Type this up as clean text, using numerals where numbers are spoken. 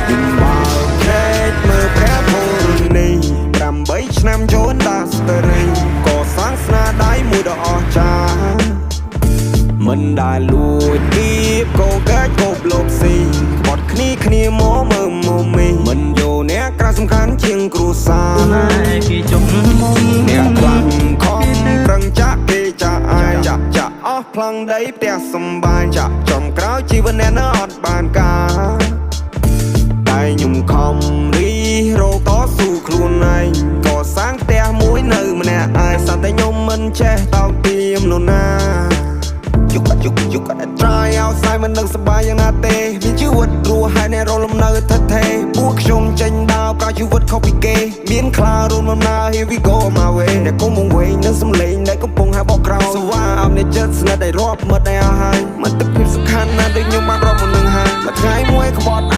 យើងបើខេតមើលព្រះធរណី8 ឆ្នាំចូលដាស្តរីក៏សាងស្នាដៃមួយដ៏អស្ចារ្យមិនដែលលួចពីបកោកាច់គប់លបស៊ីក្បត់គ្នាមកមើលមកមីមិនយកអ្នកក្រៅសំខាន់ជាងគ្រួសារណាគេជុំមុំអ្នកខ្លាំងខំប្រឹងចាក់គេចាក់អាយចាក់អស់ប្លង់ដីផ្ទះសំបាយចាក់ចំក្រោយជីវិតអ្នកនៅអត់បានការតែខ្ញុំខំរីរោតស៊ូខ្លួនឯងក៏សាងផ្ទះមួយនៅម្នាក់ឯងសត្វតែខ្ញុំមិនចេះតោកទាមនរណាយុគអត់ត្រៃអោសាយមិននឹងសប្បាយយ៉ាងណាទេមានជីវិតរស់ហើយអ្នករលំនៅថិតថេរពួកខ្ញុំចេញដើរប្រជីវិតខុសពីគេមានខ្លារួមដំណើរ Here we go my way អ្នកគុំមកវិញនឹងសំឡេងដែលកំពុងហៅបកក្រោយសវ៉ាអមអ្នកចិត្តស្និទ្ធដែលរាប់មិត្តដែលអស់ហើយមិនទឹកភាពសំខាន់ណាស់